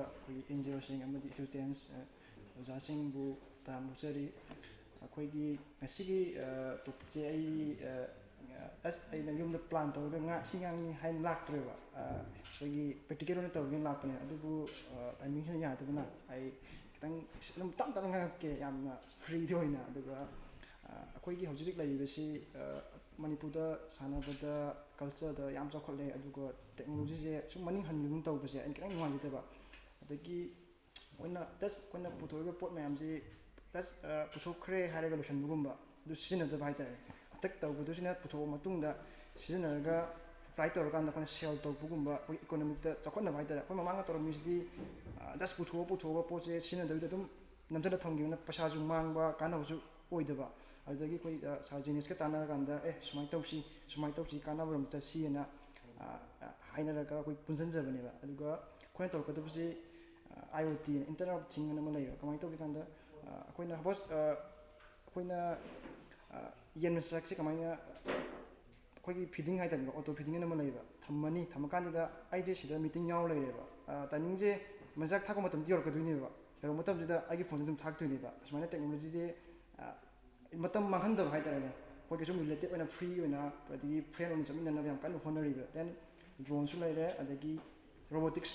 ꯑꯩꯈꯣꯏꯒꯤ NGOꯁꯤꯡ ꯑꯃꯗꯤ ꯁ꯭ꯇꯨꯗꯦꯟꯠꯁ ꯑꯣꯖꯥꯁꯤꯡꯕꯨ ꯇꯥꯟꯅꯖꯔꯤ ꯑꯩꯈꯣꯏꯒꯤ ꯉꯁꯤꯒꯤ ꯇꯣꯄꯤꯛꯁꯦ ꯑꯩꯅ ꯌꯨꯝꯗ ꯄ꯭ꯂꯥꯟ ꯇꯧꯔꯒ ꯁꯤ ꯉꯥꯡꯅꯤ ꯍꯥꯏꯅ ꯂꯥꯛꯇ꯭ꯔꯦꯕ ꯑꯩꯈꯣꯏꯒꯤ ꯄ꯭ꯔꯦꯛꯇꯤꯀꯦꯜ ꯑꯣꯏꯅ ꯇꯧꯔꯒ ꯂꯥꯛꯄꯅꯦ ꯑꯗꯨꯕꯨ ꯇꯥꯏꯃꯤꯡꯁꯤꯅ ꯌꯥꯗꯕꯅ ꯑꯩ ꯈꯤꯇꯪ ꯑꯗꯨꯝ ꯇꯞ ꯇꯞꯅ ꯉꯥꯡꯉꯛꯀꯦ ꯌꯥꯝꯅ ꯐ꯭ꯔꯤꯗ ꯑꯣꯏꯅ ꯑꯗꯨꯒ ꯑꯩꯈꯣꯏꯒꯤ ꯍꯧꯖꯤꯛ ꯍꯧꯖꯤꯛ ꯂꯩꯔꯤꯕꯁꯤ ꯃꯅꯤꯄꯨꯔꯗ ꯁꯥꯟꯅꯕꯗ ꯀꯜꯆꯔꯗ ꯌꯥꯝ ꯆꯥꯎꯈꯠꯂꯦ ꯑꯗꯨꯒ ꯇꯦꯛꯅꯣꯂꯣꯖꯤꯁꯦ ꯁꯨꯝ ꯃꯅꯤꯡ ꯍꯟꯈꯤꯕ ꯇꯧꯕꯁꯦ ꯑꯩꯅ ꯈꯤꯇꯪ ꯅꯨꯡꯉꯥꯏꯖꯗꯕ ꯑꯗꯒꯤ ꯑꯩꯈꯣꯏꯅ ꯄꯨꯊꯣꯛꯏꯕ ꯄꯣꯠ ꯃꯌꯥꯝꯁꯤ ꯄꯨꯊꯣꯛꯈ꯭ꯔꯦ ꯍꯥꯏꯔꯒ ꯂꯣꯏꯁꯤꯟꯕꯒꯨꯝꯕ ꯑꯗꯨ ꯁꯤꯖꯤꯟꯅꯗꯕ ꯍꯥꯏꯇꯥꯔꯦ ꯍꯟꯗꯛ ꯇꯧꯕꯗꯨꯁꯤꯅ ꯄꯨꯊꯣꯛꯑ ꯃꯇꯨꯡꯗ ꯁꯤꯖꯤꯟꯅꯔꯒ ꯑꯦꯄ꯭ꯂꯥꯏ ꯇꯧꯔꯀꯥꯟꯗ ꯑꯩꯈꯣꯏꯅ ꯁꯦꯜ ꯇꯧꯕꯒꯨꯝꯕ ꯑꯩꯈꯣꯏ ꯏꯀꯣꯅꯣꯃꯤꯛꯇ ꯆꯥꯎꯈꯠꯅꯕ ꯍꯥꯏꯇꯥꯔꯦ ꯑꯩꯈꯣꯏ ꯃꯃꯥꯡꯗ ꯇꯧꯔꯝꯃꯤꯁꯤꯗꯤ ꯖꯁ ꯄꯨꯊꯣꯛꯑꯒ ꯄꯣꯠꯁꯦ ꯁꯤꯖꯤꯟꯅꯗꯕꯤꯗ ꯑꯗꯨꯝ ꯅꯝꯊꯅ ꯊꯝꯈꯤꯕꯅ ꯄꯩꯁꯥꯁꯨ ꯃꯥꯡꯕ ꯀꯥꯟꯅꯕꯁꯨ ꯑꯣꯏꯗꯕ ꯑꯗꯨꯗꯒꯤ ꯑꯩꯈꯣꯏ ꯁꯥꯔ ꯖꯦꯅꯤꯁꯀ ꯇꯥꯟꯅꯔꯀꯥꯟꯗ ꯁꯨꯃꯥꯏꯅ ꯇꯧꯁꯤ ꯀꯥꯟꯅꯕꯔꯣꯝ ꯆꯠꯁꯤꯑꯅ ꯍꯥꯏꯅꯔꯒ ꯑꯩꯈꯣꯏ ꯄꯨꯟꯁꯤꯟꯖꯕꯅꯦꯕ ꯑꯗꯨꯒ ꯑꯩꯈꯣꯏꯅ ꯇꯧꯔꯛꯀꯗꯕꯁꯤ IoT ꯏꯟꯇꯔꯅꯦꯠ ꯑꯣꯐ ꯊꯤꯡ ꯑꯃ ꯂꯩꯌꯦꯕ ꯀꯃꯥꯏꯅ ꯇꯧꯒꯦ ꯀꯥꯟꯗ ꯑꯩꯈꯣꯏꯅ ꯌꯦꯟ ꯃꯆꯥꯛꯁꯦ ꯀꯃꯥꯏꯅ ꯑꯩꯈꯣꯏꯒꯤ ꯐꯤꯗꯤꯡ ꯍꯥꯏꯇꯥꯔꯦꯀꯣ ꯑꯣꯇꯣ ꯐꯤꯗꯤꯡ ꯑꯃ ꯂꯩꯌꯦꯕ ꯊꯝꯃꯀꯥꯟꯁꯤꯗ ꯑꯩꯁꯦ ꯁꯤꯗ ꯃꯤꯇꯤꯡ ꯌꯥꯎꯔ ꯂꯩꯔꯦꯕ ꯇꯥꯏꯃꯤꯡꯁꯦ ꯃꯆꯥꯛ ꯊꯥꯛꯄ ꯃꯇꯝꯗ ꯌꯧꯔꯛꯀꯗꯣꯏꯅꯦꯕ ꯌꯧꯔꯛꯄ ꯃꯇꯝꯁꯤꯗ ꯑꯩꯒꯤ ꯐꯣꯟꯗ ꯑꯗꯨꯝ ꯊꯥꯛꯇꯣꯏꯅꯦꯕ ꯁꯨꯃꯥꯏꯅ ꯇꯦꯛꯅꯣꯂꯣꯖꯤꯁꯦ ꯃꯇꯝ ꯃꯥꯡꯍꯟꯗꯕ ꯍꯥꯏꯇꯥꯔꯦꯅꯦ ꯑꯩꯈꯣꯏꯒ ꯁꯨꯝ ꯔꯤꯂꯦꯇꯦꯠ ꯑꯣꯏꯅ ꯐ꯭ꯔꯤ ꯑꯣꯏꯅ ꯑꯗꯒꯤ ꯐ꯭ꯔꯦꯟ ꯑꯣꯏꯅ ꯆꯠꯃꯤꯟꯅꯅꯕ ꯌꯥꯝ ꯀꯟꯅ ꯍꯣꯠꯅꯔꯤꯕ ꯗꯦꯟ ड्रोन्स लैरे अदगी रोबोटिक्स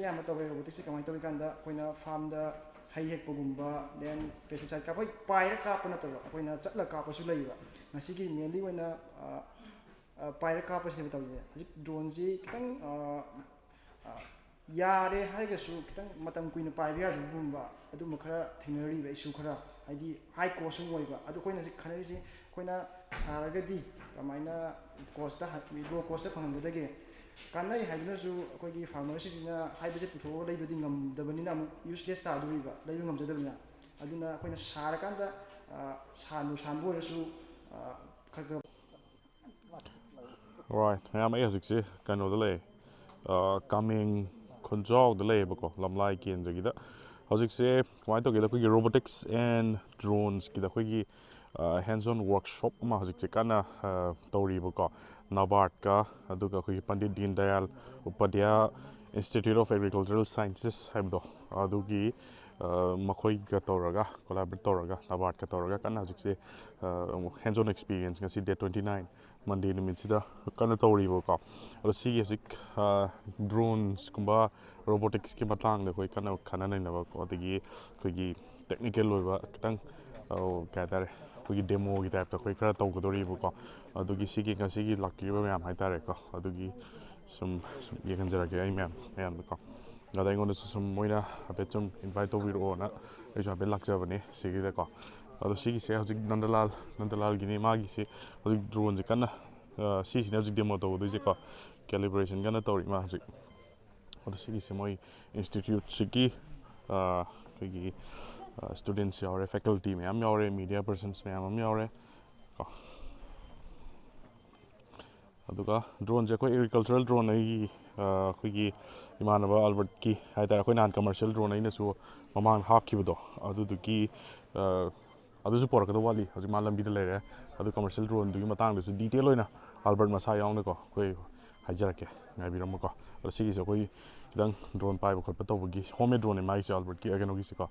याम तौर रोबोटिक्स कमाई तौर कांदा अखोइना फार्मदा हई हेक्पगुंबा देन पेस्टिसाइड का पायर काप नतबा अखोइना चटला कापसु लैबा मसिगी मेनली ओइना पायर कापसि तौजे हजि ड्रोन जी खितंग यारे हाइगसु खितंग मतम कुइना पाइबा यादुगुंबा अदुम खरा थेनरिबा इशू खरा हाइदि हाई कॉस्ट ओइबा अदु अखोइना खनरिसि अखोइना सारगदि कमाइना cost low cost फंगदगे कानई हाइदनसु अखोइगी फार्मरसिना हाइबजे पुथो लैबदि ngамदबनिना Amu useless तादुरिबा लैबु ngамजदबनिना अदुना अखोइना सारकांदा सानबोरसु Khag Right, I'm here. Kind of delay. Kameng Khunjog delay bako lamlai kin jagida. How's say why to get a robotics and drones kida kwigi hands-on workshop ma how's kana tori bako Nabard ka aduga kwigi Pandit Deen Dayal Upadhya Institute of Agricultural Sciences habdo adugi makhoi ka toraga collaborate toraga Nabard ka toraga kana how's hands-on experience ngasi day 29 Monday numisida kana tori bako ado si drones kumba robotics ki matang de koi kana khana nai na ko adigi koigi technical oiba kitang ka tare koigi demo gi type ta koi khara tawgadori ko adugi sigi ngasi lakkiba myam haitare ko adugi sum yeganjara ge ai myam ko nada ingon sum moina abetum invite over ona ejo abel lakjabani sigi de ko ado sigi se hojik nandalal gini magi se hojik drone je kana si sine hojik demo tawdo je ko calibration kana tawri ma hojik ado sigi se moi institute sigi koigi students yaure faculty me am yaure media persons me am yaure ko aduga drone je ko agricultural drone ai koigi imanaba albert ki haida ko nan commercial drone ai na su mamang hap kibudo aduduki adusu poraka do wali hojik malam bi de lere adu commercial drone dugi matang du detail oina albert masa yaung ko koi hajarake ngai biram ko ado sigi se koi dang drone pai ko khotpa tawgi home drone mai se albert ki ageno gi se ko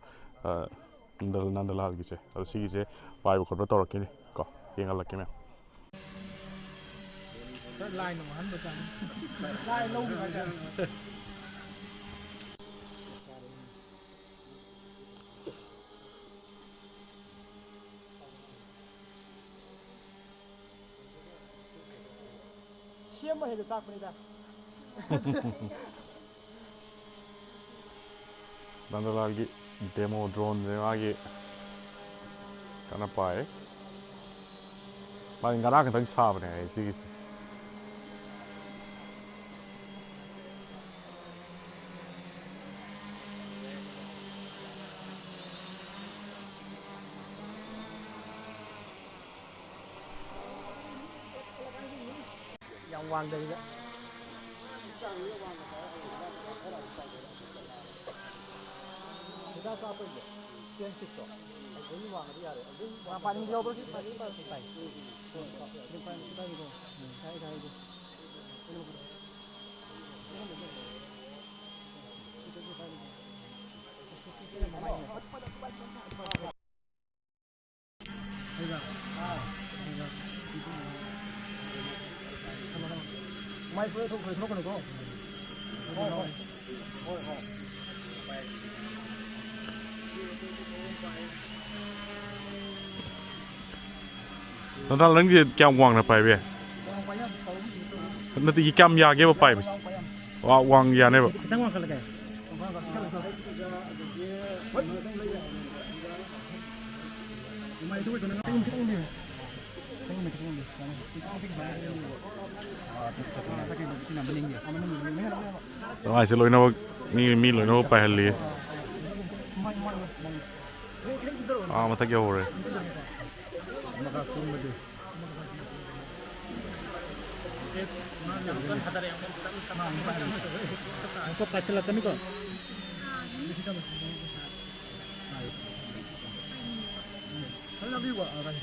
nandalal gi se ado sigi se pai ko khotpa tawrakini ko yengalake me line no han bata line lo ga siapa yang tak pernah nandalal gi demo drone je agi kana pai ma ngara ka tang sa bane sigi se yang wang dari dah. Kita apa je? Yang kita. Ini wang dia ada. Ini paling dia berapa sih? Paling berapa sih? Ini paling kita itu. Saya itu. Ini mai phơi thôi phơi thôi có nó đang lấy gì keo quăng là phải về nó thì cam ya cái phải quăng ya này vậy đang quăng cái này mai thôi nó không nhiều ai sẽ lôi nó mi lôi nó phải hali mà thắc yêu rồi kok kacil kami kok lagi gua orang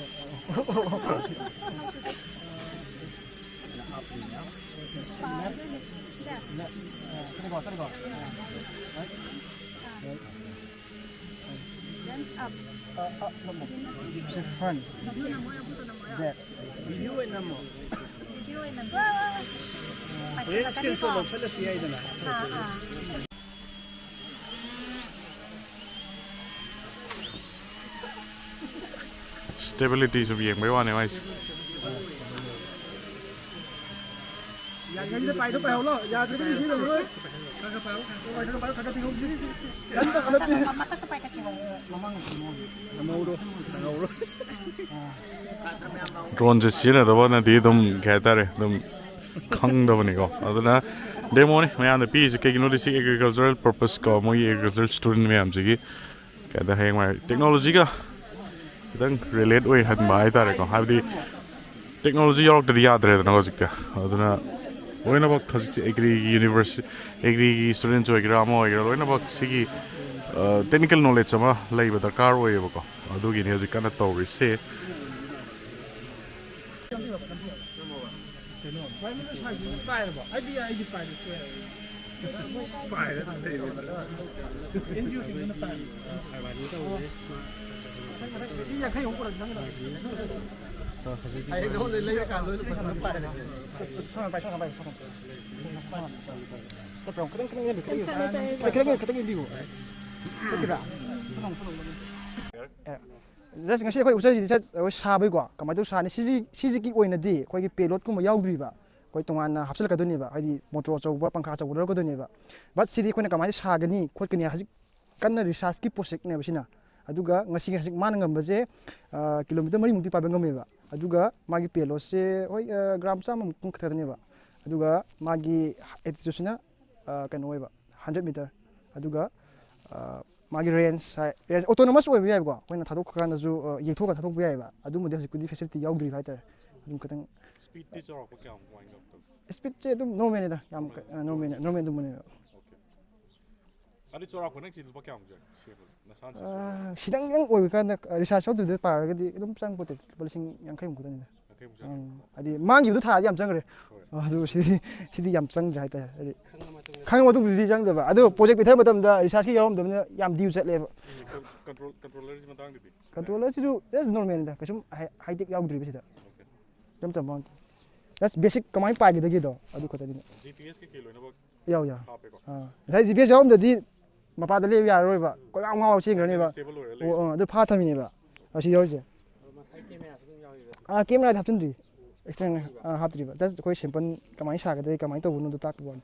Fun. That. Video nama. Video nama. Solo selesai itu lah. stability sub yang mấy này mais yang ini pai tu pai holo ya sini di sini loh kagak pai kagak tinggal di sini dan tak ada mata tu pai kecil memang mau udah drone se sini ada apa nanti dom kata re dom khang dah bani ko aduna demo ni मैं आने piece के किन्होंने सी agricultural purpose को मोई agricultural student में हम जी कहता है हमारे technology का इधर relate हुए हद माय तारे को हावी technology यार तो याद रहे ना कुछ क्या अदुना वही ना बक खसी agri university agri students वही ग्रामो वही वही ना बक सिकी technical knowledge sama लाइव दरकार वही बको अदु की नहीं जिक्का ना तो Rise Just ngasi koi usai di set sabai ko kamai tu sani siji ki oina di koi ki payload kuma yaudri ba koi tongan hapsal ka duni ba ai motor chau ba pangkha chau ko duni ba but sidi koi na kamai sagani khot kini haji kanna research ki project ne basina aduga ngasi man ngam baje kilometer mari mukti pabe ngame ba aduga magi payload se hoi gram sam mung kthar ne ba aduga magi altitude na kanoi ba 100 meter aduga magi range autonomous way bi ba koina thadok kan da ju yekthok thadok bi ba adu model security facility yaudri fighter adum katang speed teacher ko kya wind up speed che dum normal da yam normal dum ne ani chora ko nak chil ba kya mujhe na san sidang yang oi kan research out de par ga di dum chang pote policing yang kai mu da ni adi mangi du tha yam chang re adu sidi yam chang jai ta adi khang ma tu di chang da ba adu project bi thai matam da research ki yarom dum ne yam diu chat le controller ji matang di controller si ju that's normal da kasum high tech yaudri bi da jam jam bang that's basic kamai pa gi da gi do adu ko ta ni gps ke kilo na ba yaw ya sai gps yarom da di mapa da le ya roi ba ko ang ngao ching ga ni ba adu pha thami ni ba si yaw je camera da haptun ri external haptri ba just koi simple kamai sa ga dai kamai to bunu du tak bon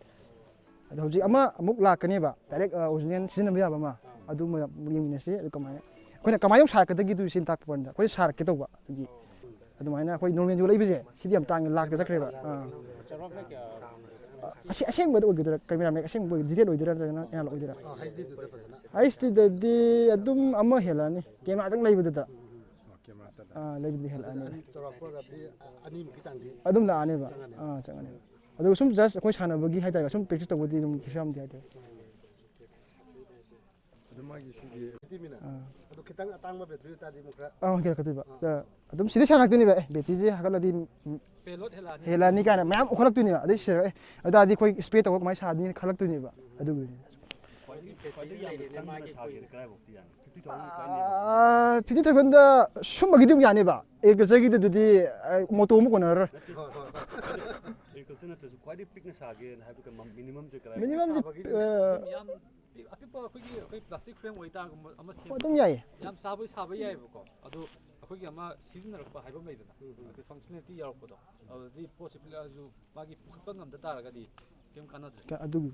adu hoji ama amuk la ka ni ba direct original sin na ba ma adu ma yim ni si adu kamai koi na kamai yom sa ka da gi du sin tak bon da koi sa ke to ba gi adu mai na koi normal ju lai bi je si di am tang lak da sakre ba asing ba do gi da camera me asing ba detail oi dira na ya lo oi dira hd di adum ama hela ni camera dang lai bi da lai bi hela ani adum la ani ba chang ani adu sum just koi sana ba gi hai ta sum practice to di dum kisam di hai ta adu ma gi si mina adu kitang atang ma battery ta di mukra kira ka tu ba adum sidi sana tu ni ba battery je hakala di payload hela ni kana mayam ukhalak tu ni ba adu share adu adi koi spray to mai sa ni khalak tu ni ba adu 50,000다 숨막이도 야네바 에그저기도디 모토 못 거너러 에그저는 kwaidi 픽나 사게 하이브 미니멈 제 그래 미니멈 ꯌꯥꯝ ꯑꯄꯤꯛꯄ ꯑꯩꯈꯣꯏ plastic frame ꯑꯣꯏꯇꯥꯔꯒꯨꯝꯕ ꯑꯃ ꯁꯦꯝꯕ ꯑꯗꯨꯝ ꯌꯥꯏ ꯌꯥꯝ ꯁꯥꯕ ꯌꯥꯏꯕꯀꯣ ꯑꯗꯣ ꯑꯩꯈꯣꯏꯒꯤ ꯑꯃ ꯁꯤꯖꯤꯟꯅꯔꯛꯄ ꯍꯥꯏꯕ ꯑꯃ ꯂꯩꯗꯅ ꯑꯩꯈꯣꯏ ꯐꯪꯛꯁꯅꯦꯂꯤꯇꯤ ꯌꯥꯎꯔꯛꯄꯗꯣ ꯑꯗꯨꯗꯤ ꯄꯣꯠꯁꯦ ꯄꯤꯛꯂꯛꯑꯁꯨ ꯃꯥꯒꯤ ꯄꯨꯈꯠꯄ ꯉꯝꯗ ꯇꯥꯔꯒꯗꯤ ꯀꯩꯝ ꯀꯥꯟꯅꯗ꯭ꯔꯦ ꯑꯗꯨꯒꯤ